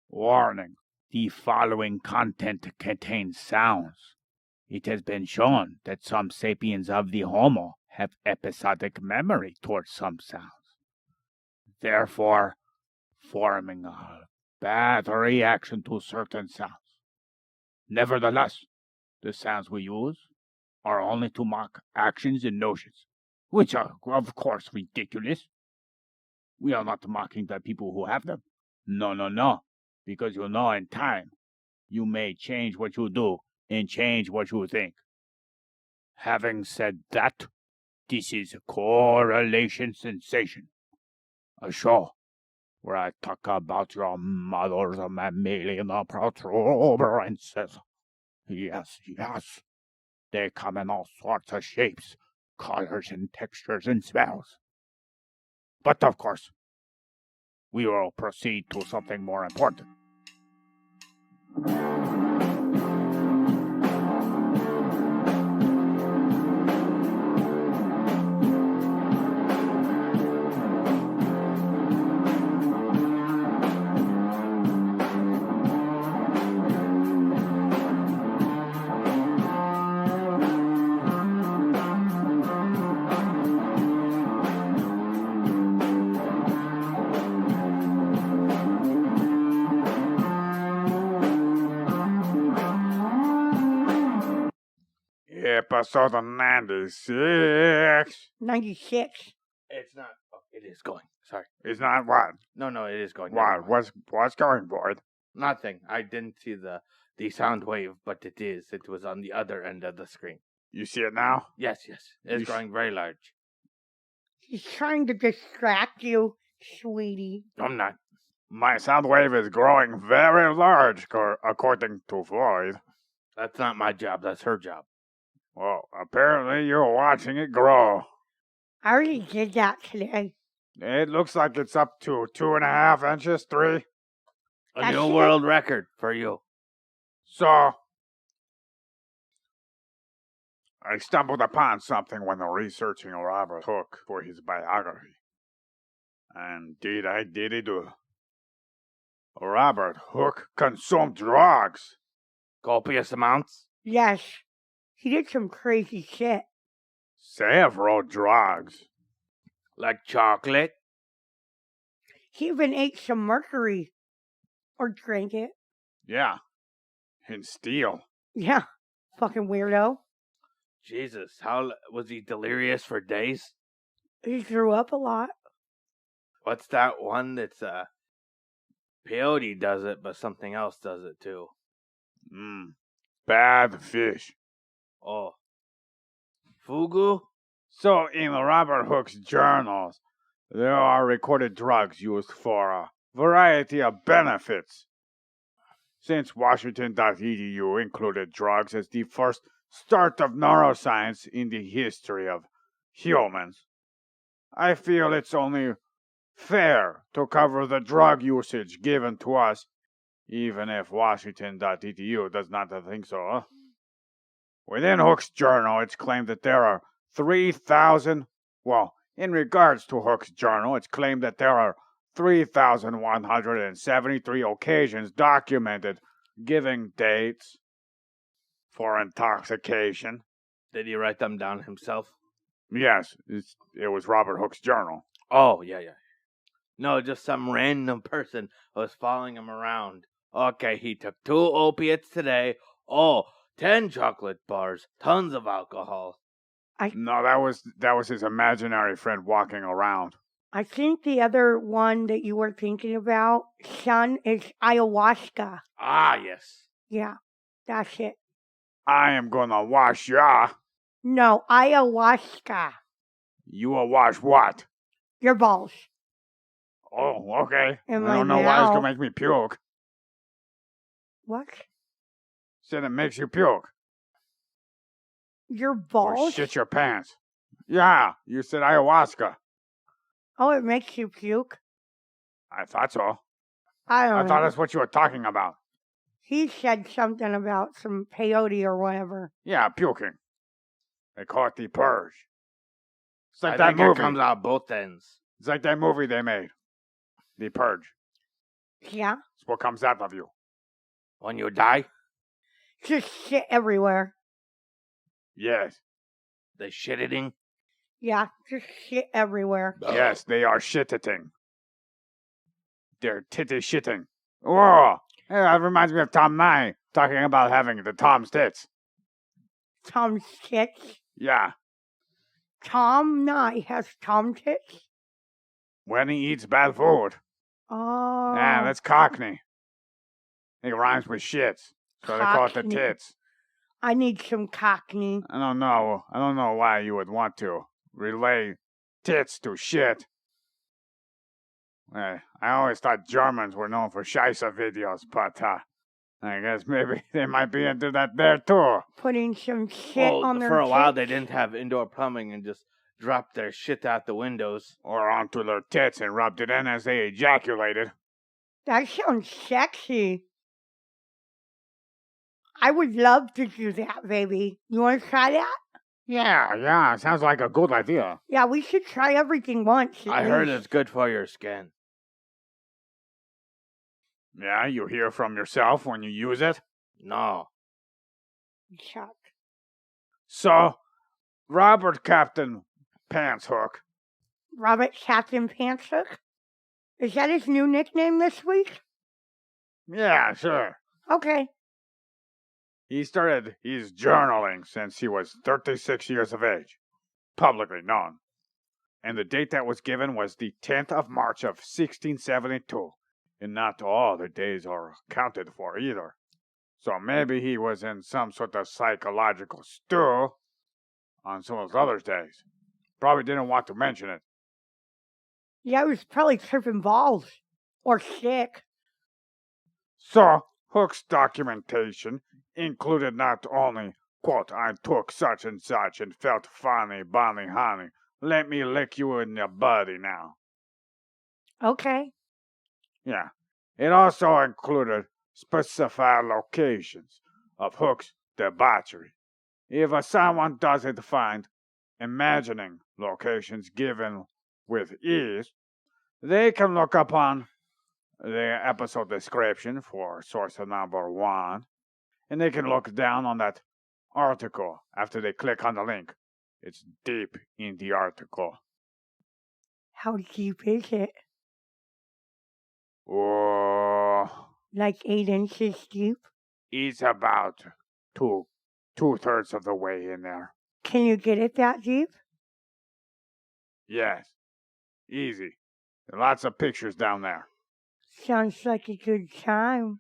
Warning. The following content contains sounds. It has been shown that some sapiens of the Homo have episodic memory towards some sounds, therefore forming a bad reaction to certain sounds. Nevertheless, the sounds we use are only to mock actions and notions, which are, of course, ridiculous. We are not mocking the people who have them. No. Because you know in time, you may change what you do and change what you think. Having said that, this is Correlation Sensation, a show where I talk about your mother's mammalian protuberances. Yes. They come in all sorts of shapes, colors, and textures and smells. But of course, we will proceed to something more important. Episode 96. 96. It's not. Oh, it is going. Sorry. It's not what? No, it is going. What? What's going, Boyd? Nothing. I didn't see the sound wave, but it is. It was on the other end of the screen. You see it now? Yes. It's growing very large. He's trying to distract you, sweetie. I'm not. My sound wave is growing very large, according to Floyd. That's not my job. That's her job. Well, apparently you're watching it grow. I already did that today. It looks like it's up to 2.5 inches, 3. A new world record for you. So, I stumbled upon something when researching Robert Hooke for his biography. And did. Robert Hooke consumed drugs. Copious amounts? Yes. He did some crazy shit. Several drugs. Like chocolate? He even ate some mercury. Or drank it. Yeah. And steel. Yeah. Fucking weirdo. Jesus, how was he delirious for days? He threw up a lot. What's that one that's peyote does it, but something else does it too? Bad fish. Oh. Fugu? So, in Robert Hooke's journals, there are recorded drugs used for a variety of benefits. Since Washington.edu included drugs as the first start of neuroscience in the history of humans, I feel it's only fair to cover the drug usage given to us, even if Washington.edu does not think so. Within Hooke's journal, it's claimed that there are 3,000... Well, in regards to Hooke's journal, it's claimed that there are 3,173 occasions documented giving dates for intoxication. Did he write them down himself? Yes, it was Robert Hooke's journal. Oh, yeah. No, just some random person was following him around. Okay, he took 2 opiates today. Oh, 10 chocolate bars, tons of alcohol. No, that was his imaginary friend walking around. I think the other one that you were thinking about, son, is ayahuasca. Ah, yes. Yeah, that's it. I am gonna wash ya. No, ayahuasca. You will wash what? Your balls. Oh, okay. And I don't know why it's gonna make me puke. What? Said it makes you puke. Your Or balls? shit your pants. Yeah, you said ayahuasca. Oh, it makes you puke? I thought so. I don't know. I thought that's what you were talking about. He said something about some peyote or whatever. Yeah, puking. They call it the purge. It's like I that think movie. it comes out both ends. It's like that movie they made. The Purge. Yeah. So what comes out of you? When you die, Just shit everywhere. Yes. they shit it in. Yeah, just shit everywhere. Yes, they are shitting. They're titty shitting. Whoa! Hey, that reminds me of Tom Nye talking about having the Tom's tits. Tom's tits. Yeah, Tom Nye has Tom tits. when he eats bad food. Oh. Yeah, that's Cockney. It rhymes with shits, so they call it the Cockney. tits. I need some Cockney. I don't know why you would want to relay tits to shit. I always thought Germans were known for Scheisse videos, but I guess maybe they might be into that there too. Putting some shit Well, on their for a while tits. they didn't have indoor plumbing and just dropped their shit out the windows. Or onto their tits and rubbed it in as they ejaculated. That sounds sexy. I would love to do that, baby. You want to try that? Yeah, sounds like a good idea. Yeah, we should try everything once. I heard it's good for your skin. Yeah, you hear from yourself when you use it. No. Chuck. So, Robert Captain Pants Hooke. Robert Captain Pants Hooke? Is that his new nickname this week? Yeah, sure. Okay. He started his journaling since he was 36 years of age, publicly known. And the date that was given was the 10th of March of 1672. And not all the days are counted for either. So maybe he was in some sort of psychological stew on some of those other days. Probably didn't want to mention it. Yeah, he was probably tripping balls. Or sick. So, Hooke's documentation included not only, quote, I took such and felt funny, bonny, honey. Let me lick you in your body now. Okay. Yeah. It also included specified locations of Hooke's debauchery. If someone doesn't find imagining locations given with ease, they can look upon the episode description for source number 1, and they can look down on that article after they click on the link. It's deep in the article. How deep is it? Oh, Like 8 inches deep? it's about two-thirds of the way in there. Can you get it that deep? Yes, easy. Lots of pictures down there. Sounds like a good time.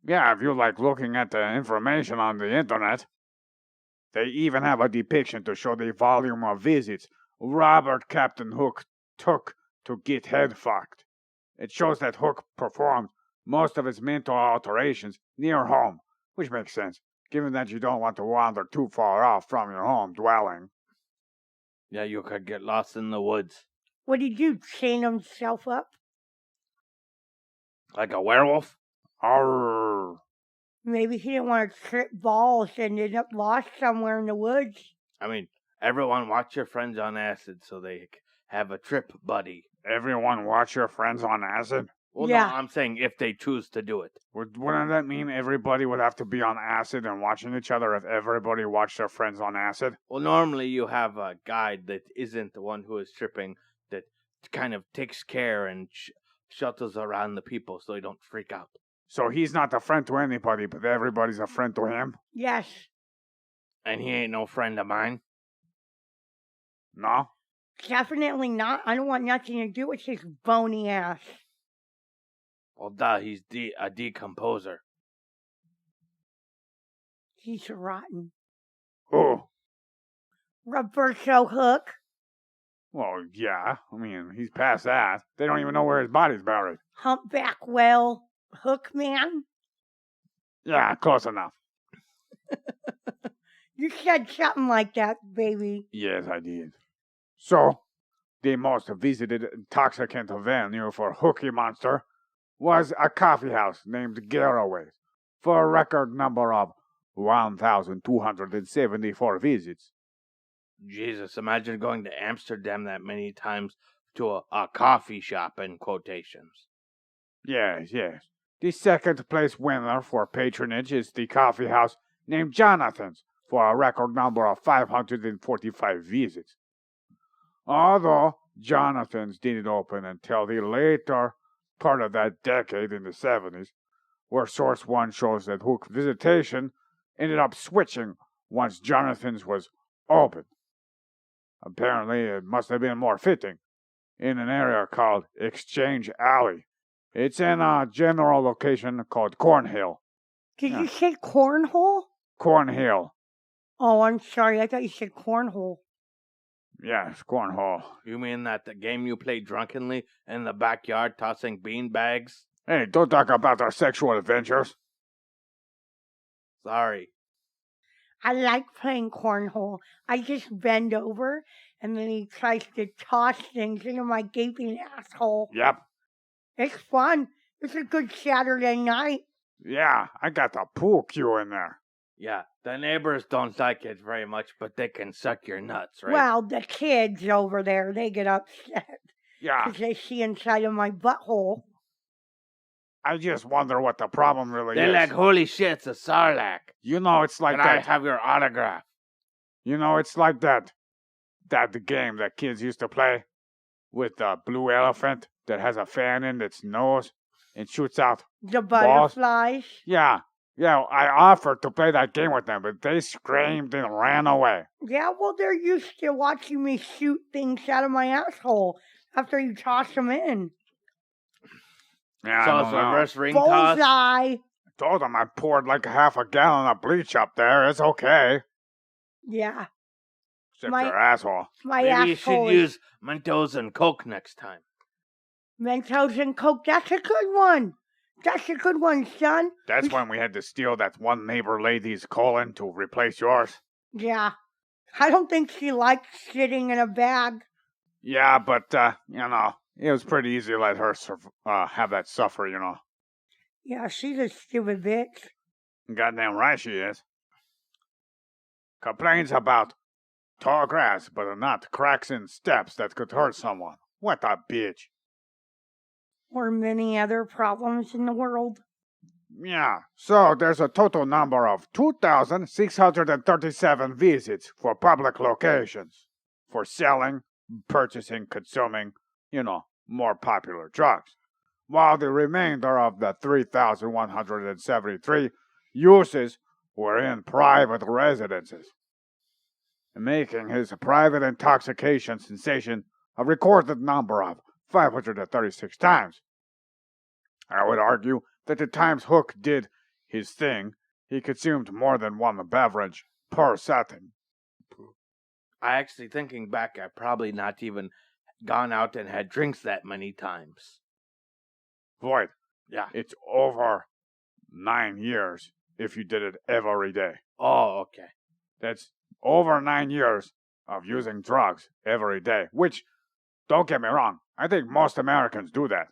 Yeah, if you like looking at the information on the internet. They even have a depiction to show the volume of visits Robert Captain Hooke took to get head fucked. It shows that Hooke performed most of his mental alterations near home, which makes sense, given that you don't want to wander too far off from your home dwelling. Yeah, you could get lost in the woods. What did he do? Chain himself up? Like a werewolf? Arrgh. Maybe he didn't want to trip balls and end up lost somewhere in the woods. I mean, everyone watch your friends on acid so they have a trip buddy. Everyone watch your friends on acid? Well, Yeah. no, I'm saying if they choose to do it. Wouldn't that mean everybody would have to be on acid and watching each other if everybody watched their friends on acid? Well, normally you have a guide that isn't the one who is tripping, that kind of takes care and shuttles around the people so they don't freak out. So he's not a friend to anybody, but everybody's a friend to him? Yes. And he ain't no friend of mine. No? Definitely not. I don't want nothing to do with his bony ass. Well, duh, he's a decomposer. He's rotten. Who? Roberto Hooke. Well, yeah. I mean, he's past that. They don't even know where his body's buried. Humpback whale. Hook man. Yeah, close enough. You said something like that, baby. Yes, I did. So, the most visited intoxicant venue for Hookie Monster was a coffee house named Garaway's for a record number of 1,274 visits. Jesus, imagine going to Amsterdam that many times to a coffee shop, in quotations. Yes. The second place winner for patronage is the coffee house named Jonathan's for a record number of 545 visits. Although Jonathan's didn't open until the later part of that decade in the 70s, where Source 1 shows that Hooke Visitation ended up switching once Jonathan's was open. Apparently, it must have been more fitting in an area called Exchange Alley. It's in a general location called Cornhill. Did you say cornhole? Cornhill. Oh, I'm sorry. I thought you said cornhole. Yes, cornhole. You mean that the game you play drunkenly in the backyard tossing bean bags? Hey, don't talk about our sexual adventures. Sorry. I like playing cornhole. I just bend over, and then he tries to toss things into my gaping asshole. Yep. It's fun. It's a good Saturday night. Yeah, I got the pool cue in there. Yeah, the neighbors don't like it very much, but they can suck your nuts, right? Well, the kids over there, they get upset Yeah, because they see inside of my butthole. I just wonder what the problem really They're is. like, holy shit, it's a Sarlacc. You know, it's like Can I that. have your autograph? You know, it's like that game that kids used to play with the blue elephant that has a fan in its nose and shoots out. The Balls? butterflies. Yeah, I offered to play that game with them, but they screamed and ran away. Yeah, well, they're used to watching me shoot things out of my asshole after you toss them in. Yeah, So I it's don't know. reverse ring toss? Bullseye. I told them I poured like half a gallon of bleach up there. It's okay. Yeah, Except My- your asshole. my Maybe you asshole should is use Mentos and Coke next time. Mentos and Coke. That's a good one. That's a good one, son. That's when we had to steal that one neighbor lady's colon to replace yours. Yeah. I don't think she likes sitting in a bag. Yeah, but, it was pretty easy to let her have that suffer, Yeah, she's a stupid bitch. Goddamn right she is. Complains about tall grass, but not cracks in steps that could hurt someone. What a bitch. Or many other problems in the world. Yeah, so there's a total number of 2,637 visits for public locations. For selling, purchasing, consuming, more popular drugs. While the remainder of the 3,173 uses were in private residences, making his private intoxication sensation a recorded number of 536 times. I would argue that the times Hooke did his thing, he consumed more than one beverage per setting. I actually, thinking back, I probably not even gone out and had drinks that many times. Void, Yeah. it's over 9 years if you did it every day. Oh, okay. That's over 9 years of using drugs every day, which, don't get me wrong, I think most Americans do that.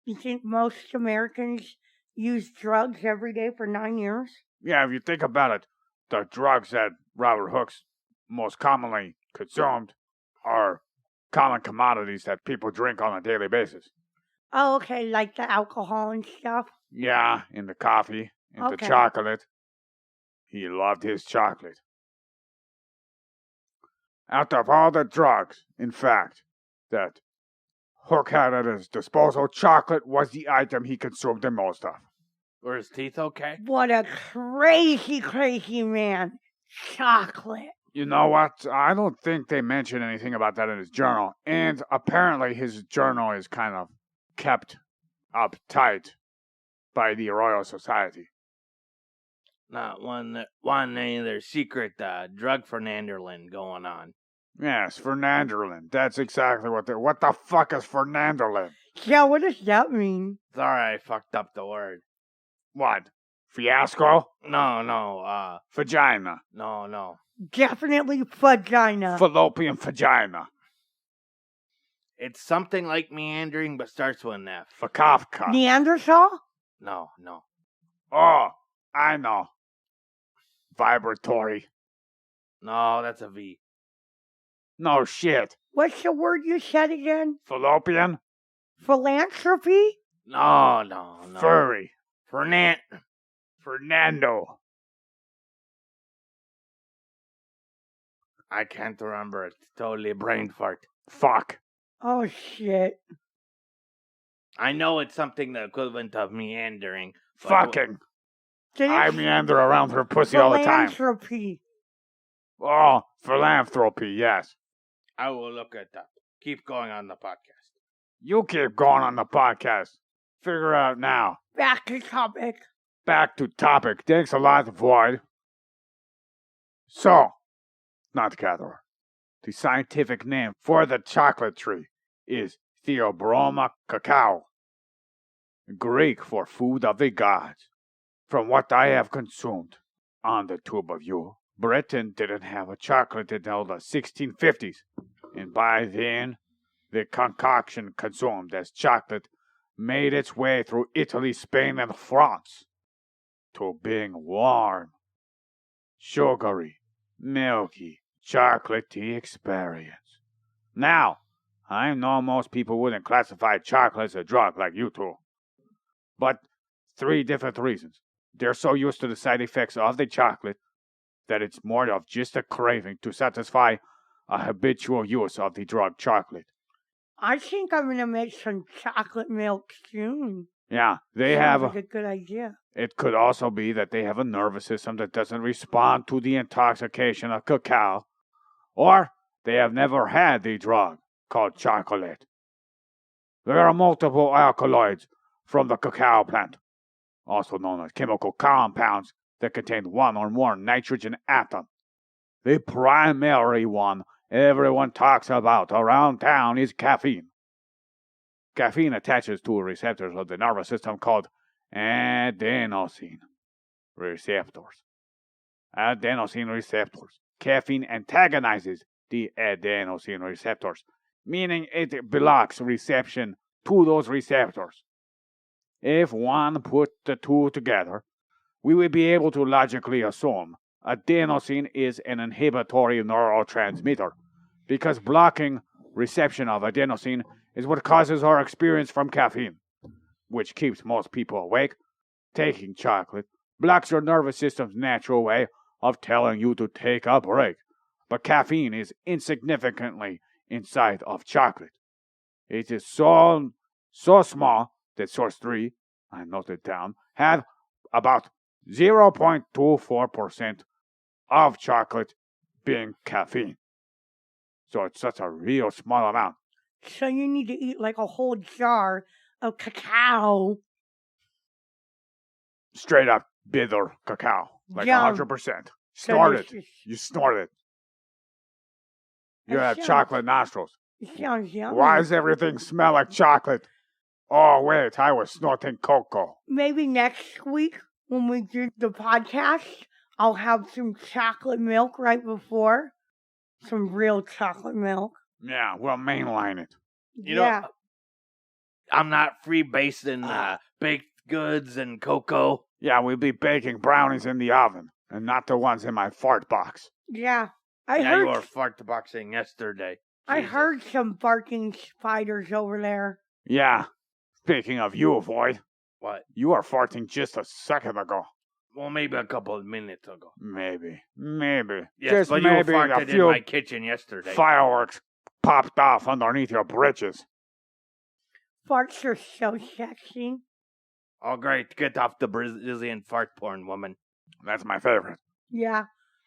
You think most Americans use drugs every day for 9 years? Yeah, if you think about it, the drugs that Robert Hooke's most commonly consumed are common commodities that people drink on a daily basis. Oh, okay, like the alcohol and stuff. Yeah, in the coffee, in the Okay. chocolate. He loved his chocolate. Out of all the drugs, in fact, that Hooke had at his disposal, chocolate was the item he consumed the most of. Were his teeth okay? What a crazy, crazy man. Chocolate. You know what? I don't think they mention anything about that in his journal. And apparently his journal is kind of kept uptight by the Royal Society. Not one any of their secret drug Fernanderland going on. Yes, Fernanderland. That's exactly what What the fuck is Fernanderland? Yeah, what does that mean? Sorry, I fucked up the word. What? Fiasco? No, Vagina. no. Definitely vagina. Fallopian vagina. It's something like meandering, but starts with an F. Fakafka. Neanderthal? No. Oh, I know. Vibratory. No, that's a V. No shit. What's the word you said again? Fallopian? Philanthropy? No. Furry. Fernando. Fernando. I can't remember. It's totally a brain fart. Fuck. Oh, shit. I know it's something the equivalent of meandering. but Fucking. Did I it- meander around her pussy all the time. Philanthropy. Oh, philanthropy, yes. I will look it up. Keep going on the podcast. You keep going on the podcast. Figure out now. Back to topic. Back to topic. Thanks a lot, Void. So, nut gatherer. The scientific name for the chocolate tree is Theobroma cacao, Greek for food of the gods. From what I have consumed on the tube of you, Britain didn't have a chocolate until the 1650s, and by then, the concoction consumed as chocolate made its way through Italy, Spain, and France to being warm, sugary, milky, chocolatey experience. Now, I know most people wouldn't classify chocolate as a drug like you two, but 3 different reasons. They're so used to the side effects of the chocolate that it's more of just a craving to satisfy a habitual use of the drug chocolate. I think I'm going to make some chocolate milk soon. Yeah, they Sounds have. like a good idea. It could also be that they have a nervous system that doesn't respond to the intoxication of cacao, or they have never had the drug called chocolate. There are multiple alkaloids from the cacao plant, also known as chemical compounds that contain one or more nitrogen atoms. The primary one everyone talks about around town is caffeine. Caffeine attaches to receptors of the nervous system called adenosine receptors. Adenosine receptors. Caffeine antagonizes the adenosine receptors, meaning it blocks reception to those receptors. If one put the two together, we would be able to logically assume adenosine is an inhibitory neurotransmitter, because blocking reception of adenosine is what causes our experience from caffeine, which keeps most people awake. Taking chocolate blocks your nervous system's natural way of telling you to take a break, but caffeine is insignificantly inside of chocolate. It is so small that source 3, I noted down, had about 0.24% of chocolate being caffeine. So it's such a real small amount. So you need to eat like a whole jar of cacao. Straight up bitter cacao. Like Yum. 100%. Snort it. Delicious. You snort it. You That have sounds- chocolate nostrils. It sounds yummy. Why does everything smell like chocolate? Oh, wait, I was snorting cocoa. Maybe next week when we do the podcast, I'll have some chocolate milk right before. Some real chocolate milk. Yeah, we'll mainline it. You know, I'm not freebasing baked goods and cocoa. Yeah, we'll be baking brownies in the oven, and not the ones in my fart box. Yeah. I Yeah, you heard were fart boxing yesterday. I Jesus. heard some barking spiders over there. Yeah, speaking of you, Void, What? you were farting just a second ago. Well, maybe a couple of minutes ago. Maybe. Yes, Just but you maybe farted a in few my kitchen yesterday. fireworks popped off underneath your britches. Farts are so sexy. Oh, great. Get off the Brazilian fart porn, woman. That's my favorite. Yeah.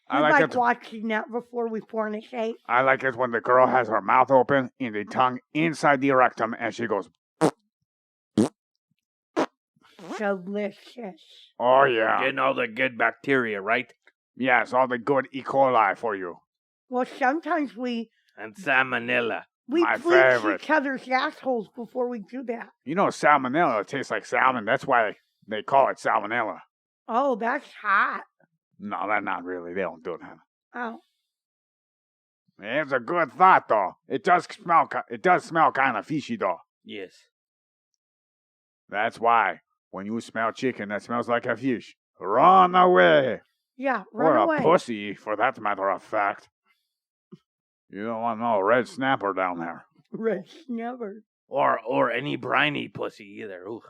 I We like like it. watching that before we fornicate. I like it when the girl has her mouth open and the tongue inside the rectum and she goes, Delicious. oh yeah. Getting all the good bacteria, right? Yes, all the good E. coli for you. Well, sometimes we And salmonella. My bleach favorite. each other's assholes before we do that. You know, salmonella tastes like salmon. That's why they call it salmonella. Oh, that's hot. No, that's not really. They don't do that. Oh, It's a good thought, though. It does smell kind of fishy, though. Yes. That's why when you smell chicken that smells like a fish, run away. yeah, Or run a away. pussy, for that matter of fact. You don't want no red snapper down there. Red snapper. Or any briny pussy either. Ooh.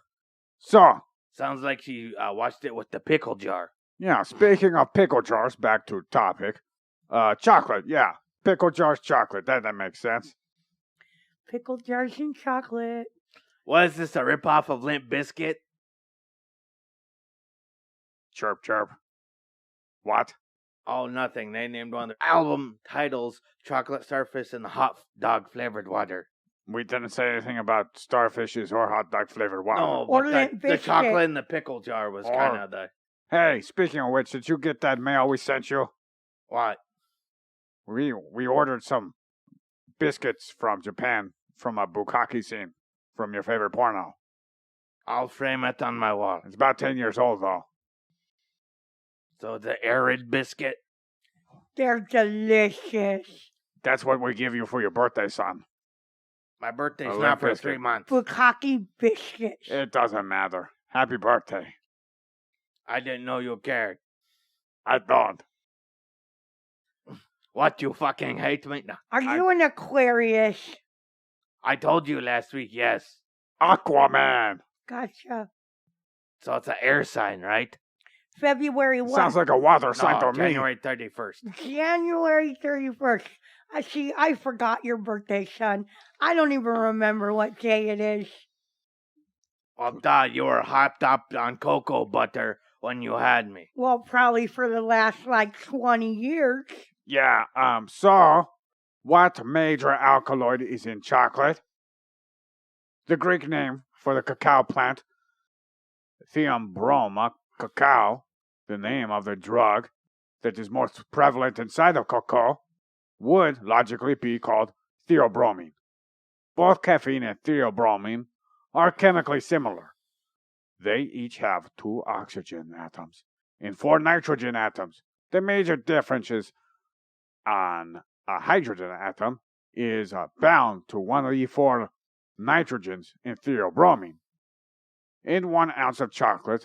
So, Sounds like she watched it with the pickle jar. yeah, speaking of pickle jars, back to topic. Chocolate, yeah. Pickle jars, chocolate. That makes sense. Pickle jars and chocolate. What is this, a ripoff of Limp Bizkit? Chirp, chirp. What? Oh, nothing. They named one of their album titles Chocolate Starfish and the Hot Dog Flavored Water. We didn't say anything about starfishes or hot dog flavored water. No, Or but Limp the Bizkit. chocolate in the pickle jar was Or- kind of the... Hey, speaking of which, did you get that mail we sent you? What? We ordered some biscuits from Japan from a bukkake scene from your favorite porno. I'll frame it on my wall. It's about 10 years old, though. So the arid biscuit. They're delicious. That's what we give you for your birthday, son. My birthday's A not Limp for Bizkit. 3 months. Bukkake biscuits. It doesn't matter. Happy birthday. I didn't know you cared. I don't. What, you fucking hate me? No. Are you an Aquarius? I told you last week, yes. Aquaman. Gotcha. So it's an air sign, right? February 1. Sounds like a water sign No, to me. January 31st. January 31st. I forgot your birthday, son. I don't even remember what day it is. Well, duh, you were hopped up on cocoa butter when you had me. Well, probably for the last, 20 years. Yeah, so, what major alkaloid is in chocolate? The Greek name for the cacao plant, Theobroma cacao, the name of the drug that is most prevalent inside of cocoa, would logically be called theobromine. Both caffeine and theobromine are chemically similar. They each have 2 oxygen atoms and 4 nitrogen atoms. The major differences on a hydrogen atom is bound to one of the 4 nitrogens in theobromine. In 1 ounce of chocolate,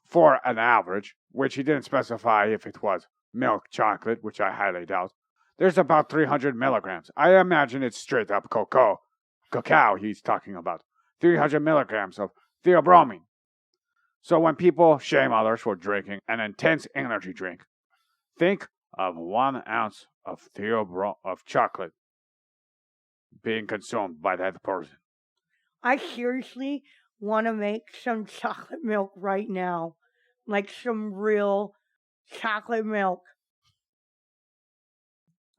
for an average, which he didn't specify if it was milk chocolate, which I highly doubt, there's about 300 milligrams. I imagine it's straight up cacao he's talking about. 300 milligrams of theobromine. So when people shame others for drinking an intense energy drink, think of 1 ounce of chocolate being consumed by that person. I seriously want to make some chocolate milk right now. Like some real chocolate milk.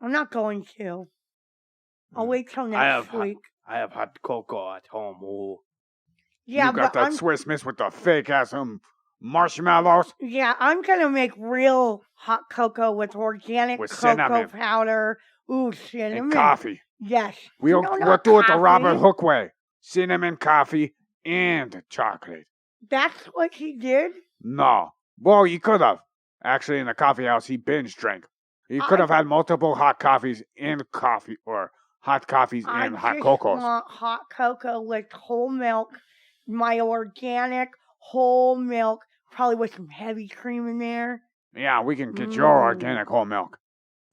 I'm not going to. I'll wait till next week. I have hot cocoa at home. Ooh. Yeah, You got but that Swiss Miss with the fake ass marshmallows? I'm gonna make real hot cocoa with organic With cocoa cinnamon. powder. Ooh, cinnamon. And coffee. Yes. We'll No, do not it the coffee. Robert Hooke way. Cinnamon, coffee, and chocolate. That's what he did? No. Well, he could have. Actually, in the coffee house, he binge drank. He could have had multiple hot coffees in coffee, or hot coffees in hot cocos. I want hot cocoa with whole milk, my organic whole milk, probably with some heavy cream in there. Yeah, we can get your organic whole milk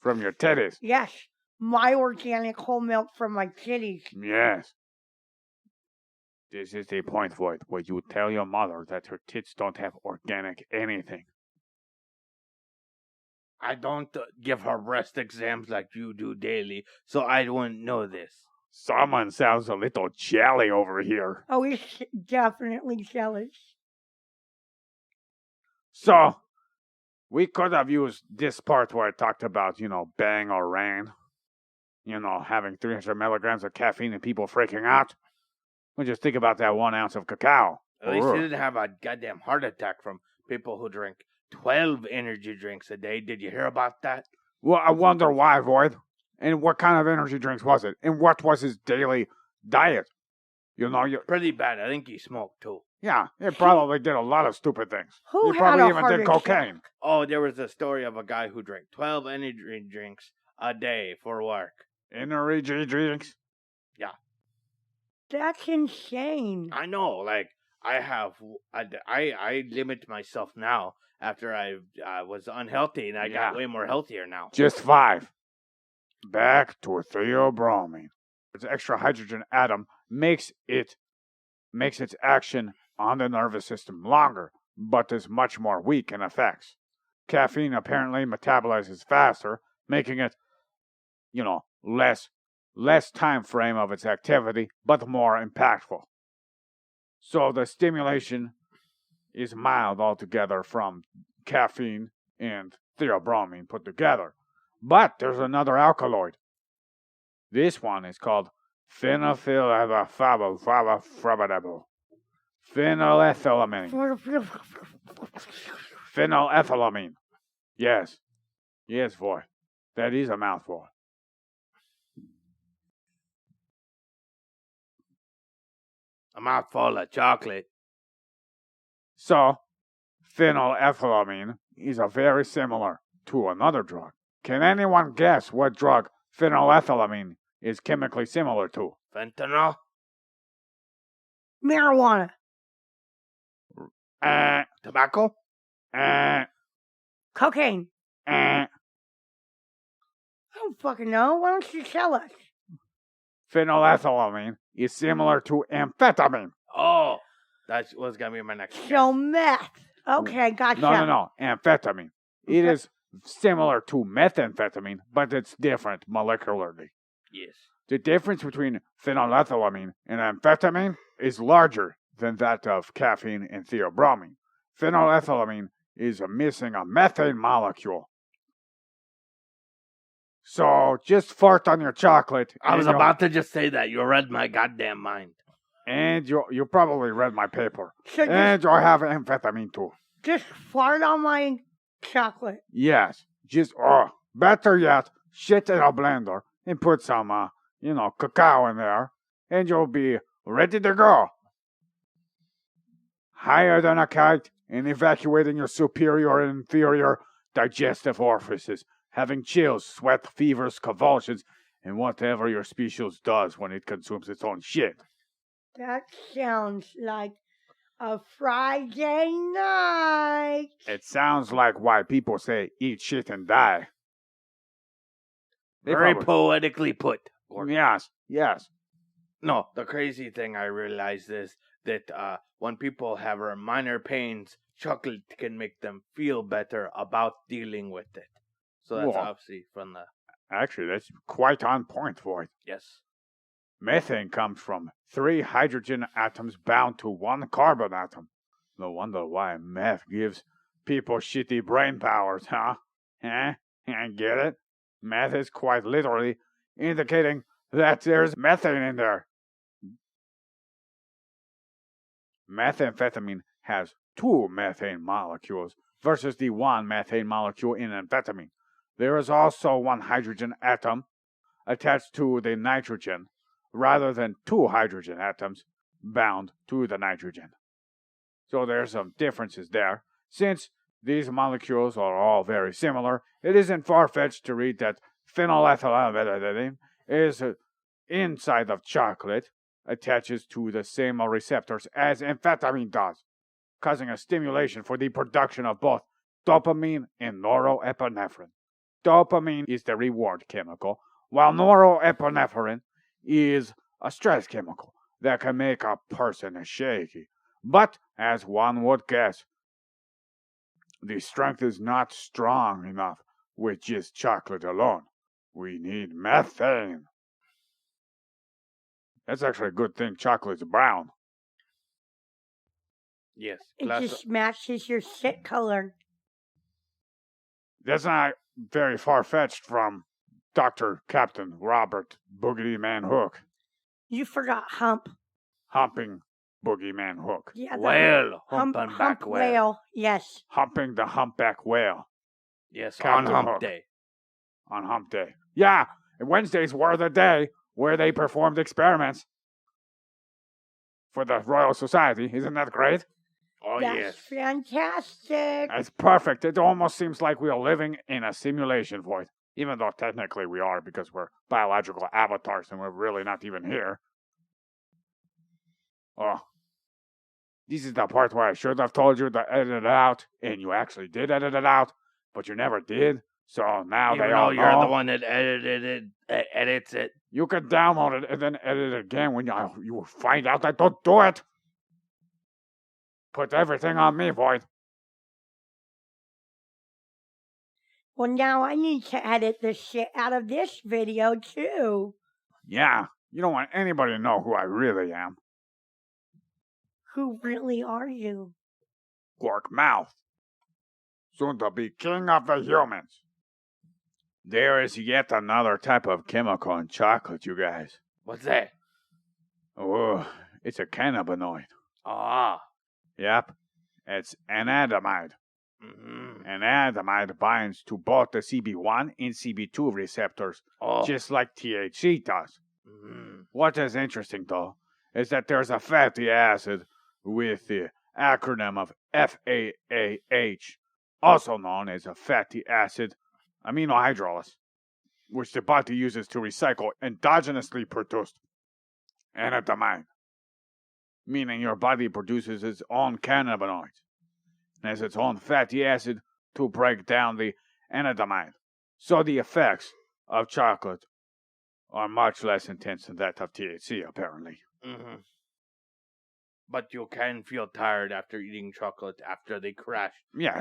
from your titties. Yes, my organic whole milk from my titties. Yes. This is the point, Void, where you tell your mother that her tits don't have organic anything. I don't give her breast exams like you do daily, so I wouldn't know this. Someone sounds a little jelly over here. Oh, he's definitely jealous. So, we could have used this part where I talked about, bang or rain. Having 300 milligrams of caffeine and people freaking out. We just think about that 1 ounce of cacao. At least you didn't have a goddamn heart attack from people who drink 12 energy drinks a day. Did you hear about that? Well, I wonder why, Void. And what kind of energy drinks was it? And what was his daily diet? Pretty bad. I think he smoked too. Yeah, he probably did a lot of stupid things. Who He had probably a even heart did attack? cocaine. Oh, there was a story of a guy who drank 12 energy drinks a day for work. Energy drinks? That's insane. I know, I limit myself now after I was unhealthy and I got way more healthier now. Just 5. back to theobromine. Its extra hydrogen atom makes its action on the nervous system longer, but is much more weak in effects. Caffeine apparently metabolizes faster, making it, less time frame of its activity, but more impactful. So the stimulation is mild altogether from caffeine and theobromine put together. But there's another alkaloid. This one is called phenylethylamine. Phenylethylamine. Yes, boy. That is a mouthful. A mouthful of chocolate. So, phenylethylamine is very similar to another drug. Can anyone guess what drug phenylethylamine is chemically similar to? Fentanyl? Marijuana. Tobacco? Cocaine. I don't fucking know. Why don't you tell us? Phenylethylamine is similar to amphetamine. Oh, that was going to be my next guess. So meth. Okay, gotcha. No. Amphetamine. It is similar to methamphetamine, but it's different molecularly. Yes. The difference between phenylethylamine and amphetamine is larger than that of caffeine and theobromine. Phenylethylamine is missing a methane molecule. So just fart on your chocolate. I was about to just say that. You read my goddamn mind. And you probably read my paper. So And you'll have amphetamine too. just fart on my chocolate. Yes. Just, better yet, shit in a blender and put some, cacao in there. And you'll be ready to go. Higher than a kite and evacuating your superior and inferior digestive orifices. Having chills, sweat, fevers, convulsions, and whatever your species does when it consumes its own shit. That sounds like a Friday night. It sounds like why people say eat shit and die. They Very probably- poetically put. Gork. Yes. No, the crazy thing I realized is that when people have minor pains, chocolate can make them feel better about dealing with it. So that's Well, obviously from the... Actually, that's quite on point for it. Yes. Methane comes from 3 hydrogen atoms bound to 1 carbon atom. No wonder why meth gives people shitty brain powers, huh? Get it? Meth is quite literally indicating that there's methane in there. Methamphetamine has 2 methane molecules versus the 1 methane molecule in amphetamine. There is also 1 hydrogen atom attached to the nitrogen, rather than 2 hydrogen atoms bound to the nitrogen. So there's some differences there. Since these molecules are all very similar, it isn't far-fetched to read that phenylethylamine is inside of chocolate, attaches to the same receptors as amphetamine does, causing a stimulation for the production of both dopamine and norepinephrine. Dopamine is the reward chemical, while norepinephrine is a stress chemical that can make a person shaky. But, as one would guess, the strength is not strong enough with just chocolate alone. We need methane. That's actually a good thing chocolate's brown. Yes. It Plus, just matches your shit color. That's not very far-fetched from Dr. Captain Robert Boogeyman Hooke. You forgot hump. Humping Boogeyman Hooke. Yeah, the whale. hump Humpback whale. whale. Yes. Humping the humpback whale Yes, Captain on hump Hooke. day. on hump day. Yeah, and Wednesdays were the day where they performed experiments for the Royal Society. Isn't that great? Oh, That's yes. fantastic. It's perfect. It almost seems like we are living in a simulation for it. Even though technically we are, because we're biological avatars and we're really not even here. Oh. This is the part where I should have told you to edit it out, and you actually did edit it out, but you never did. So now Even they though all you're know. the one that edits it. You can download it and then edit it again when you find out I don't do it. Put everything on me, boy. Well, now I need to edit the shit out of this video, too. Yeah, you don't want anybody to know who I really am. Who really are you? Gork Mouth. Soon to be king of the humans. There is yet another type of chemical in chocolate, you guys. What's that? Oh, it's a cannabinoid. Ah. Yep, it's anandamide. Mm-hmm. Anandamide binds to both the CB1 and CB2 receptors, just like THC does. Mm-hmm. What is interesting, though, is that there's a fatty acid with the acronym of FAAH, also known as a fatty acid aminohydrolase, which the body uses to recycle endogenously produced anandamide, meaning your body produces its own cannabinoids, and has its own fatty acid to break down the anandamide. So the effects of chocolate are much less intense than that of THC, apparently. Mm-hmm. But you can feel tired after eating chocolate after the crash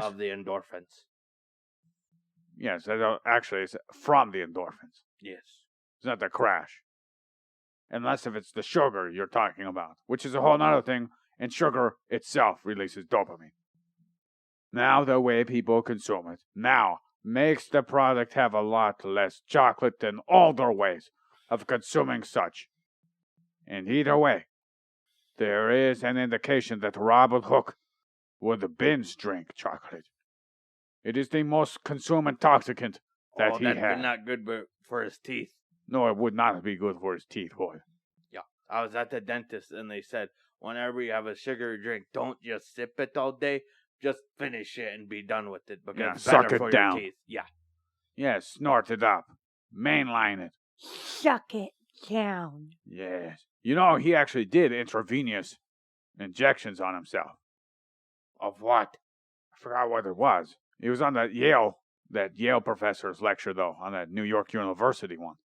of the endorphins. Yes, actually, it's from the endorphins. Yes. It's not the crash. Unless if it's the sugar you're talking about, which is a whole other thing, and sugar itself releases dopamine. Now the way people consume it now makes the product have a lot less chocolate than older ways of consuming such. And either way, there is an indication that Robert Hooke would binge drink chocolate. It is the most consumed intoxicant that he that'd had. be not good for his teeth. No, it would not be good for his teeth, boy. Yeah, I was at the dentist and they said, whenever you have a sugary drink, don't just sip it all day. Just finish it and be done with it because it's better suck it for down. your teeth. Yeah. Yes, snort it up. Mainline it. Suck it down. Yes. You know, he actually did intravenous injections on himself. Of what? I forgot what it was. He was on that Yale professor's lecture, though, on that New York University one.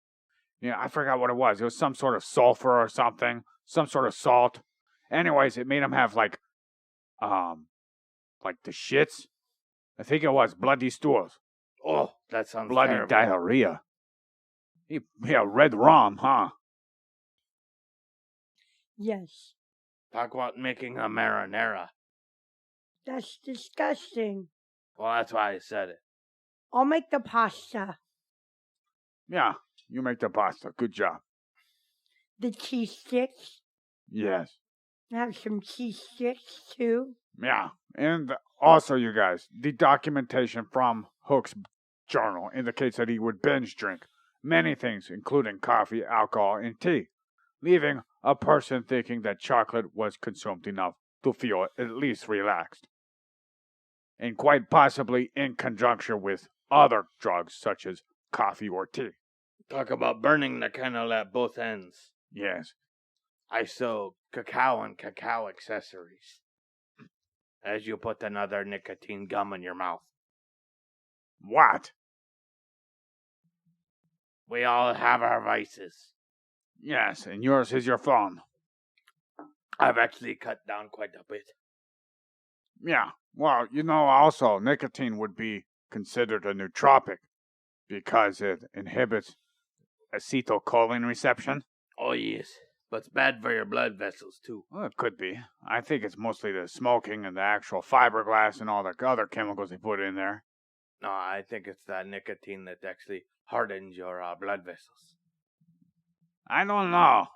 Yeah, I forgot what it was. It was some sort of sulfur or something. Some sort of salt. Anyways, it made him have, like the shits. I think it was bloody stools. Oh, that sounds bloody terrible. Diarrhea. Yeah, red rum, huh? Yes. Talk about making a marinara. That's disgusting. Well, that's why I said it. I'll make the pasta. Yeah, you make the pasta. Good job. The cheese sticks. Yes. Have some cheese sticks, too. Yeah, and also, you guys, the documentation from Hooke's journal indicates that he would binge drink many things, including coffee, alcohol, and tea, leaving a person thinking that chocolate was consumed enough to feel at least relaxed. And quite possibly in conjunction with other drugs such as coffee or tea. Talk about burning the candle at both ends. Yes. I sell cacao and cacao accessories. As you put another nicotine gum in your mouth. What? We all have our vices. Yes, and yours is your phone. I've actually cut down quite a bit. Yeah, well, also, nicotine would be considered a nootropic because it inhibits acetylcholine reception. Oh, yes. But it's bad for your blood vessels, too. Well, it could be. I think it's mostly the smoking and the actual fiberglass and all the other chemicals they put in there. No, I think it's that nicotine that actually hardens your blood vessels. I don't know.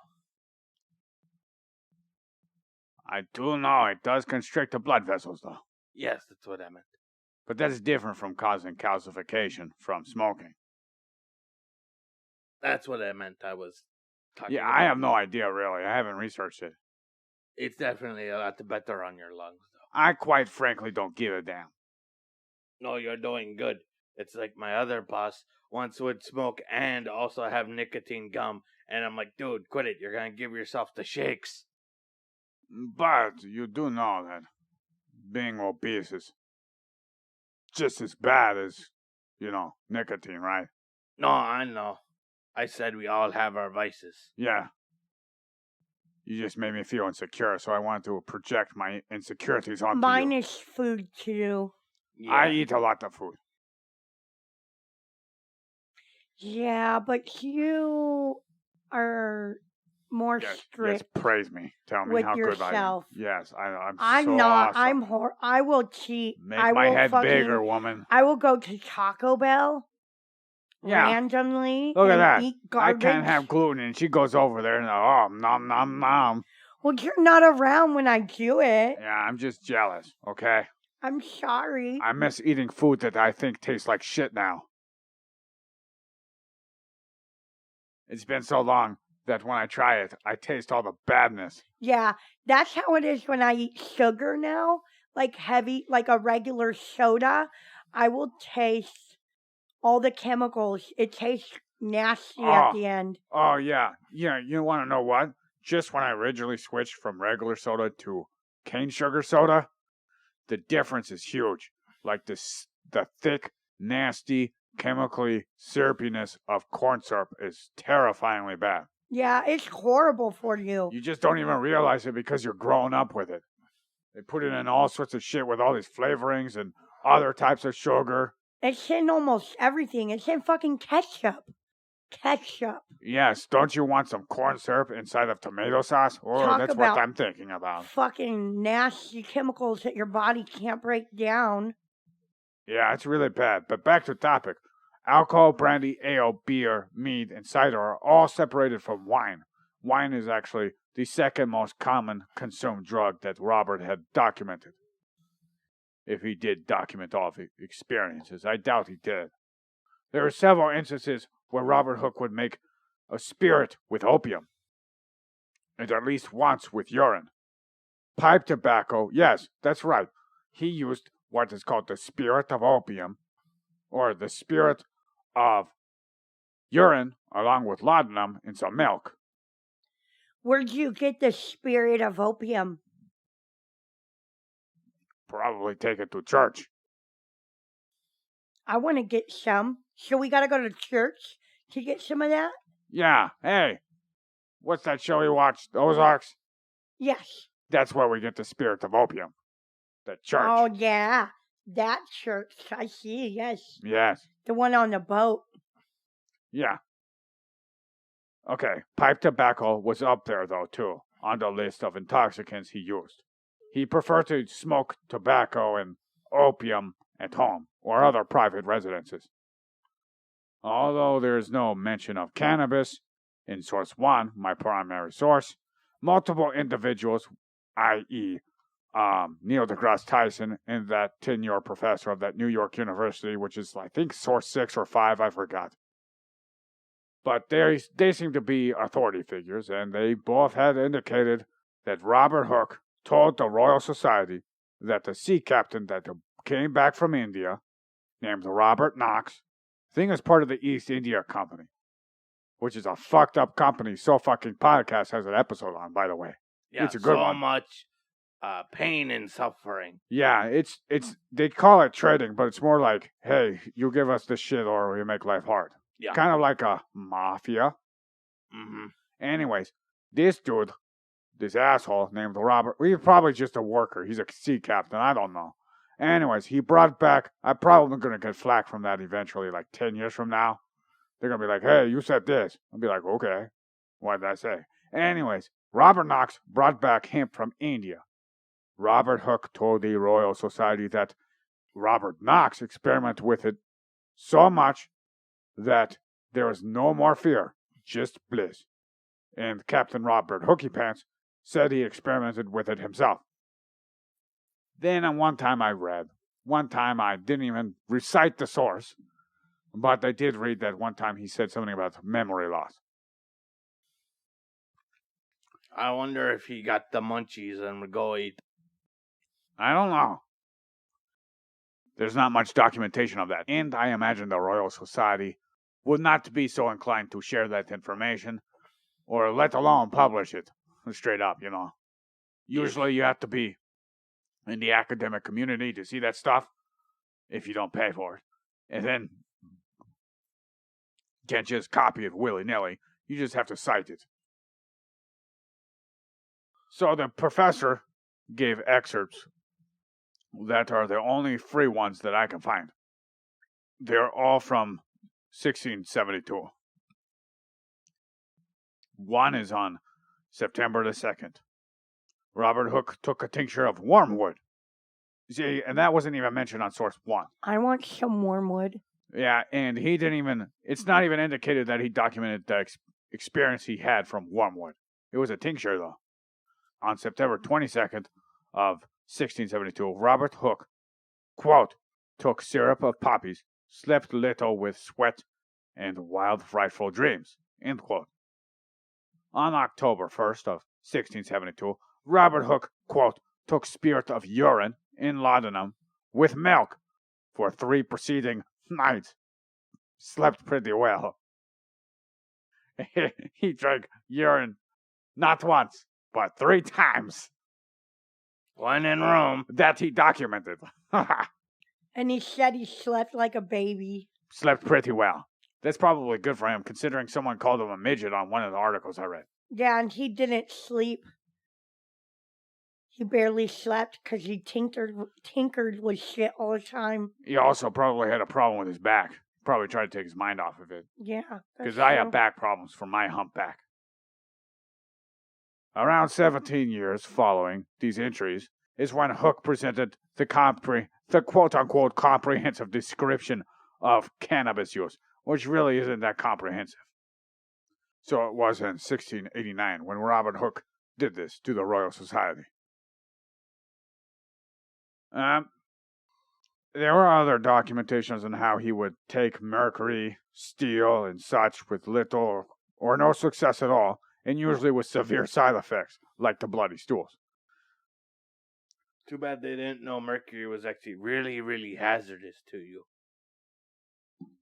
I do know it does constrict the blood vessels, though. Yes, that's what I meant. But that's different from causing calcification from smoking. That's what I meant. I was talking about. I have no idea, really. I haven't researched it. It's definitely a lot better on your lungs, though. I quite frankly don't give a damn. No, you're doing good. It's like my other boss once would smoke and also have nicotine gum. And I'm like, dude, quit it. You're going to give yourself the shakes. But you do know that being obese is just as bad as nicotine, right? No, I know. I said we all have our vices. Yeah. You just made me feel insecure, so I wanted to project my insecurities onto Mine you. is food too. I eat a lot of food. Yeah, but you are more Yes, strict praise me. Tell me with how good I am. yourself. Yes, I'm I'm so not. awesome. I will cheat. Make I my will head fucking, bigger, woman. I will go to Taco Bell Yeah. randomly Look at and that. eat I garbage. can't have gluten, and she goes over there and nom nom nom. Well, you're not around when I do it. Yeah, I'm just jealous. Okay. I'm sorry. I miss eating food that I think tastes like shit now. It's been so long that when I try it, I taste all the badness. Yeah, that's how it is when I eat sugar now. Like heavy, like a regular soda. I will taste all the chemicals. It tastes nasty at the end. Oh, yeah. Yeah, you want to know what? Just when I originally switched from regular soda to cane sugar soda, the difference is huge. Like the thick, nasty, chemically syrupiness of corn syrup is terrifyingly bad. Yeah, it's horrible for you. You just don't even realize it because you're growing up with it. They put it in all sorts of shit with all these flavorings and other types of sugar. It's in almost everything. It's in fucking ketchup. Ketchup. Yes, don't you want some corn syrup inside of tomato sauce? Oh, Talk that's about what I'm thinking about. Fucking nasty chemicals that your body can't break down. Yeah, it's really bad. But back to topic. Alcohol, brandy, ale, beer, mead, and cider are all separated from wine. Wine is actually the second most common consumed drug that Robert had documented. If he did document all of his experiences, I doubt he did. There are several instances where Robert Hooke would make a spirit with opium, and at least once with urine. Pipe tobacco, yes, that's right. He used what is called the spirit of opium, or the spirit of urine, along with laudanum in some milk. Where'd you get the spirit of opium? Probably take it to church. I want to get some. So we gotta go to church to get some of that? Yeah, hey, what's that show we watched? Ozarks? Yes. That's where we get the spirit of opium. The church. Oh, yeah. That church. I see, yes. Yes. The one on the boat. Yeah. Okay, pipe tobacco was up there, though, too, on the list of intoxicants he used. He preferred to smoke tobacco and opium at home or other private residences. Although there is no mention of cannabis in source 1, my primary source, multiple individuals, i.e., Neil deGrasse Tyson and that tenure professor of that New York University, which is, I think, source 6 or 5, I forgot. But they seem to be authority figures, and they both had indicated that Robert Hooke told the Royal Society that the sea captain that came back from India, named Robert Knox, thing is part of the East India Company, which is a fucked up company. So fucking podcast has an episode on, by the way. Yeah, it's a good so one. much pain and suffering. Yeah, it's they call it trading, but it's more like, hey, you give us this shit or we make life hard. Yeah. Kind of like a mafia. Mm-hmm. Anyways, this dude, this asshole named Robert, he's probably just a worker. He's a sea captain. I don't know. Anyways, he brought back, I'm probably going to get flack from that eventually, like 10 years from now. They're going to be like, hey, you said this. I'll be like, okay. What did I say? Anyways, Robert Knox brought back hemp from India. Robert Hooke told the Royal Society that Robert Knox experimented with it so much that there is no more fear, just bliss. And Captain Robert Hooke Pants said he experimented with it himself. Then one time I didn't even recite the source, but I did read that one time he said something about memory loss. I wonder if he got the munchies and would go eat. I don't know. There's not much documentation of that, and I imagine the Royal Society would not be so inclined to share that information, or let alone publish it, straight up, you know. Usually you have to be in the academic community to see that stuff, if you don't pay for it. And then Can't just copy it willy-nilly. You just have to cite it. So the professor gave excerpts that are the only free ones that I can find. They're all from 1672. One is on September the 2nd. Robert Hooke took a tincture of wormwood. See, and that wasn't even mentioned on source 1. I want some wormwood. Yeah, and he didn't even, it's not even indicated that he documented the experience he had from wormwood. It was a tincture, though. On September 22nd of 1672, Robert Hooke, quote, took syrup of poppies, slept little with sweat, and wild frightful dreams, end quote. On October 1st of 1672, Robert Hooke, quote, took spirit of urine in laudanum with milk for 3 preceding nights. Slept pretty well. He drank urine not once, but 3 times. One in Rome. That he documented. And he said he slept like a baby. Slept pretty well. That's probably good for him, considering someone called him a midget on one of the articles I read. Yeah, and he didn't sleep. He barely slept because he tinkered with shit all the time. He also probably had a problem with his back. Probably tried to take his mind off of it. Yeah. Because I have back problems from my humpback. Around 17 years following these entries is when Hooke presented the quote-unquote comprehensive description of cannabis use, which really isn't that comprehensive. So it was in 1689 when Robert Hooke did this to the Royal Society. There were other documentations on how he would take mercury, steel, and such with little or no success at all, and usually with severe side effects, like the bloody stools. Too bad they didn't know mercury was actually really, really hazardous to you.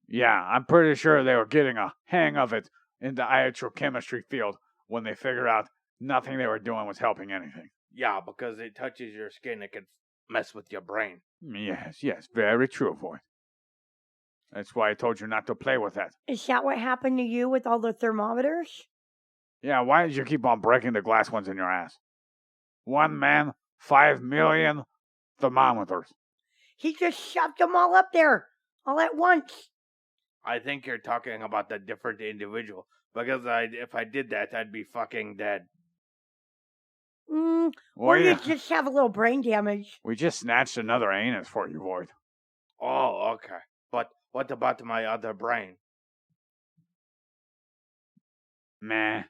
Yeah, I'm pretty sure they were getting a hang of it in the iatrochemistry field when they figured out nothing they were doing was helping anything. Yeah, because it touches your skin, it can mess with your brain. Yes, very true, Void. That's why I told you not to play with that. Is that what happened to you with all the thermometers? Yeah, why did you keep on breaking the glass ones in your ass? 1 man, 5 million thermometers. He just shoved them all up there, all at once. I think you're talking about the different individual, because if I did that, I'd be fucking dead. Or you just have a little brain damage. We just snatched another anus for you, Void. Oh, okay. But what about my other brain? Meh.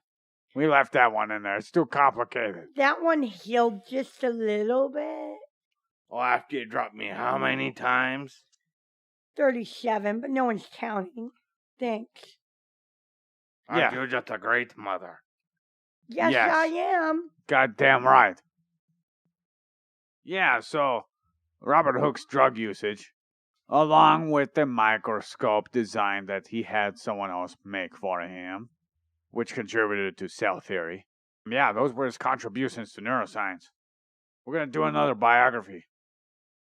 We left that one in there. It's too complicated. That one healed just a little bit. Oh, after you dropped me how many times? 37, but no one's counting. Thanks. Aren't you just a great mother? Yes, I am. Goddamn right. Yeah, so Robert Hooke's drug usage, along with the microscope design that he had someone else make for him, which contributed to cell theory. Yeah, those were his contributions to neuroscience. We're going to do another biography.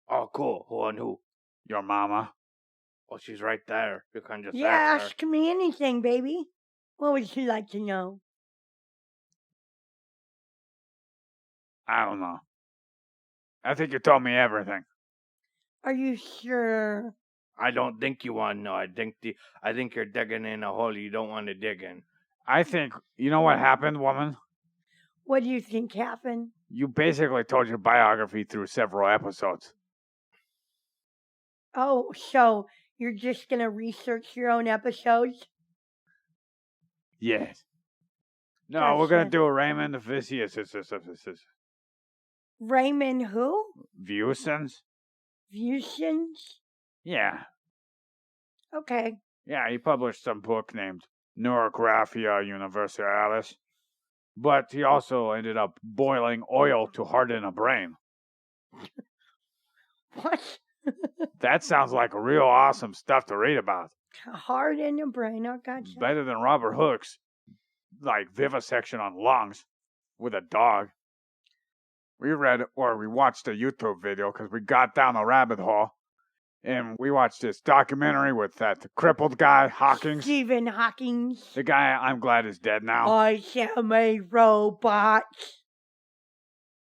Oh, cool. Who and who? Your mama. Oh, she's right there. You can just ask me anything, baby. What would you like to know? I don't know. I think you told me everything. Are you sure? I don't think you want to know. I think you're digging in a hole you don't want to dig in. I think, you know what happened, woman? What do you think happened? You basically told your biography through several episodes. Oh, so you're just going to research your own episodes? Yes. No, Gotcha. we're going to do a Raymond Vicious. Raymond who? Vucens? Vucens? Yeah. Okay. Yeah, he published some book named Neurographia Universalis. But he also ended up boiling oil to harden a brain. What? That sounds like real awesome stuff to read about. Harden a brain, I gotcha. Better than Robert Hooke's, like, vivisection on lungs with a dog. We watched a YouTube video because we got down a rabbit hole. and we watched this documentary with that crippled guy, Hawkins. Stephen Hawking. The guy I'm glad is dead now. I am a robot.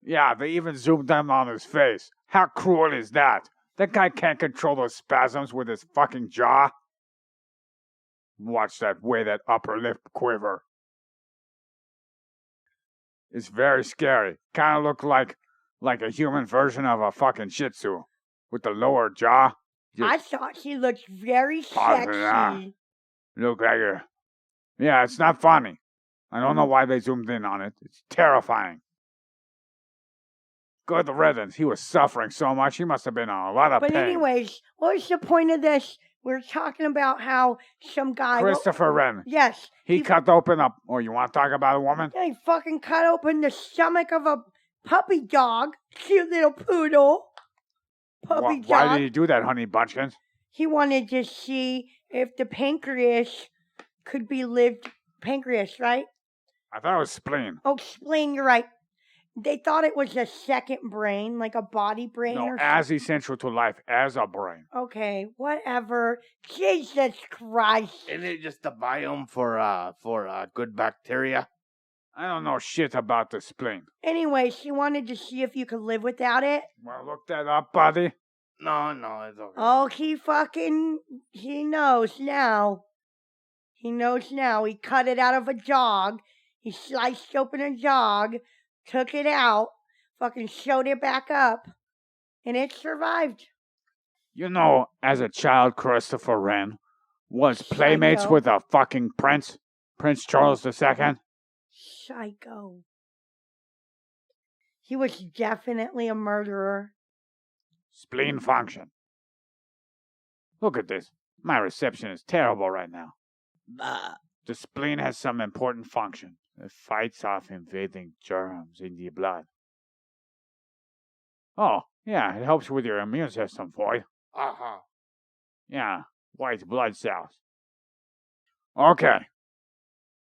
Yeah, they even zoomed in on his face. How cruel is that? That guy can't control those spasms with his fucking jaw. Watch that way that upper lip quiver. It's very scary. Kind of look like a human version of a fucking Shih Tzu with the lower jaw. I thought he looked very Yeah. sexy. Look like a... Yeah, it's not funny. I don't know why they zoomed in on it. It's terrifying. Good riddance. He was suffering so much. He must have been in a lot of But pain. anyways, what was the point of this? We're talking about how some guy... Christopher Wren. Yes. He cut open a... Oh, you want to talk about a woman? He fucking cut open the stomach of a puppy dog. Cute little poodle. Puppy dog. Why did he do that, Honey Bunchkins? He wanted to see if the pancreas could be lived... Pancreas, right? I thought it was spleen. Oh, spleen, you're right. They thought it was a second brain, like a body brain No, or as essential to life as a brain. Okay, whatever. Jesus Christ. Isn't it just a biome for good bacteria? I don't know shit about the spleen. Anyway, she wanted to see if you could live without it. Well, look that up, buddy. No, it's okay. Oh, he knows now. He knows now. He cut it out of a dog. He sliced open a dog, took it out, fucking showed it back up, and it survived. You know, as a child, Christopher Wren was playmates Psycho. with a fucking prince, Prince Charles II. Psycho. He was definitely a murderer. Spleen function. Look at this. My reception is terrible right now. The spleen has some important function. It fights off invading germs in the blood. Oh, yeah, it helps with your immune system, Void. Uh-huh. Yeah, white blood cells. Okay.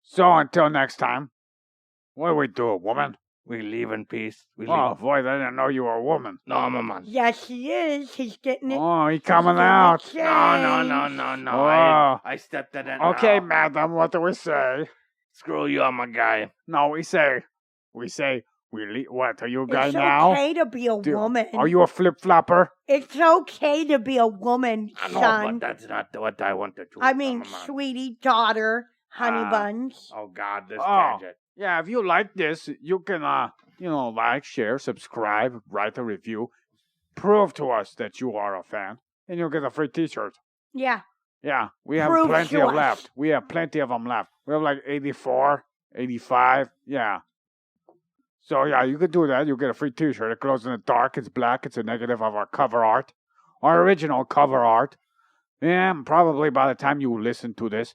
So until next time, what do we do, woman? We leave in peace. We leave. Oh, Void, I didn't know you were a woman. No, I'm a man. Yes, he is. He's getting it. Oh, he's coming getting out. it No. Oh. I stepped in it. Okay, now. madam, what do we say? Screw you, I'm a guy. No, we say, what, are you a guy It's now? okay to be a woman. Are you a flip-flopper? It's okay to be a woman, I know, son. but that's not what I want to do. I mean, I'm a man. sweetie, daughter, honey buns. Oh, God, this Oh. tangent. Yeah, if you like this, you can, like, share, subscribe, write a review. Prove to us that you are a fan, and you'll get a free t-shirt. Yeah. Yeah, we have Prove plenty to of us. left. We have plenty of them left. We have like 84, 85, yeah. So, yeah, you could do that. You'll get a free t-shirt. It glows in the dark. It's black. It's a negative of our cover art. Our original cover art. And probably by the time you listen to this,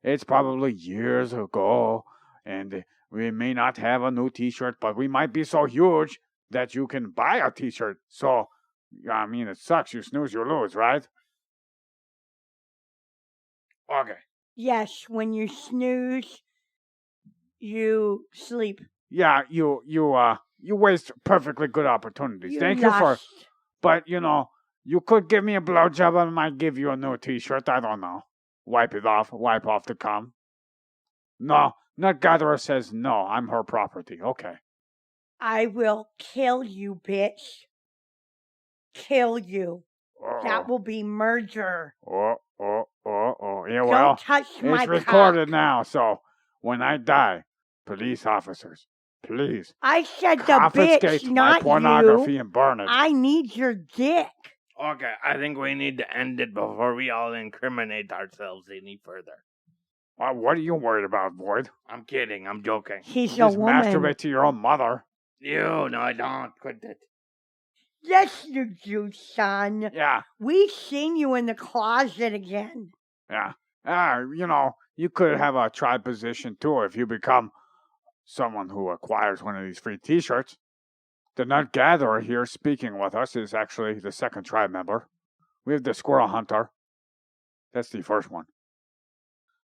it's probably years ago. And we may not have a new t-shirt, but we might be so huge that you can buy a t-shirt. So, I mean, it sucks. You snooze, you lose, right? Okay. Yes, when you snooze, you sleep. Yeah, you waste perfectly good opportunities. You Thank you for, lust. but you could give me a blowjob and I might give you a new t-shirt. I don't know. Wipe off the cum. No, Nut Gatherer says no. I'm her property. Okay. I will kill you, bitch. Kill you. That will be murder. Oh. Yeah, well, Don't touch my it's recorded cock. now. So when I die, police officers, please I said the confiscate bitch, my not pornography you. and burn it. I need your dick. Okay, I think we need to end it before we all incriminate ourselves any further. What are you worried about, Void? I'm kidding. I'm joking. He's a Just woman. masturbate to your own mother. No, I don't. Quit it. Yes, you do, son. Yeah. We seen you in the closet again. Yeah. You could have a tribe position too if you become someone who acquires one of these free t-shirts. The Nut Gatherer here speaking with us is actually the second tribe member. We have the Squirrel Hunter. That's the first one.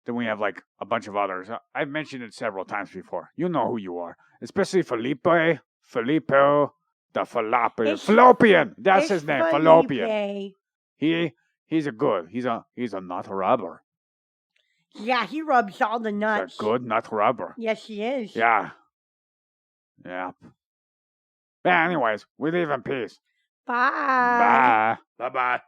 Then we have like a bunch of others. I've mentioned it several times before. You know who you are. Especially Filippo, the Fallopian. That's his name, Fallopian. He's a nut rubber. Yeah, he rubs all the He's nuts. a good nut rubber. Yes, he is. Yeah. Yep. Yeah, anyways, we leave in peace. Bye. Bye. Bye-bye.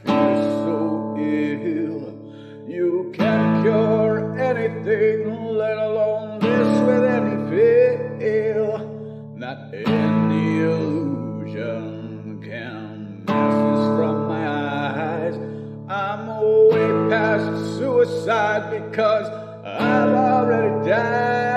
feel so ill. You can't cure anything, let alone this with any feel. Not any illusion can pass from my eyes. I'm way past suicide because I've already died.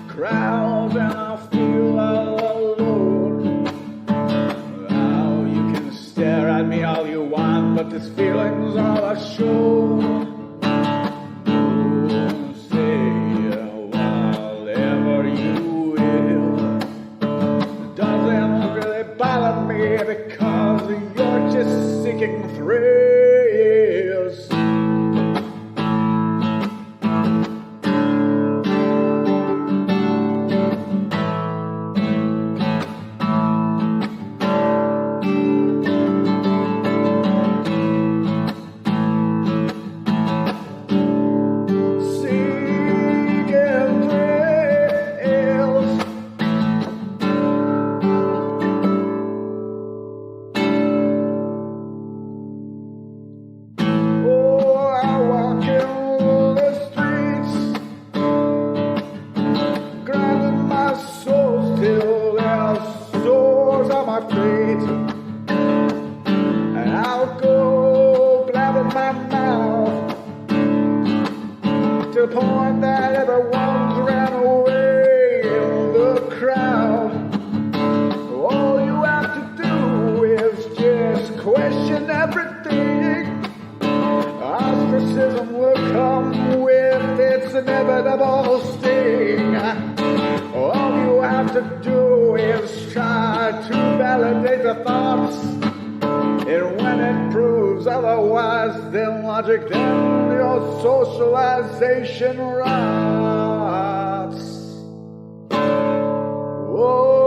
Crowds and I feel all alone. Now you can stare at me all you want, but this feeling's all I show. Say whatever you will. It doesn't really bother me because you're just seeking thrills. The point that everyone's ran away in the crowd. All you have to do is just question everything. Ostracism will come with its inevitable sting. All you have to do is try to validate the thoughts. And when it proves otherwise, then logic, then your socialization rots. Whoa.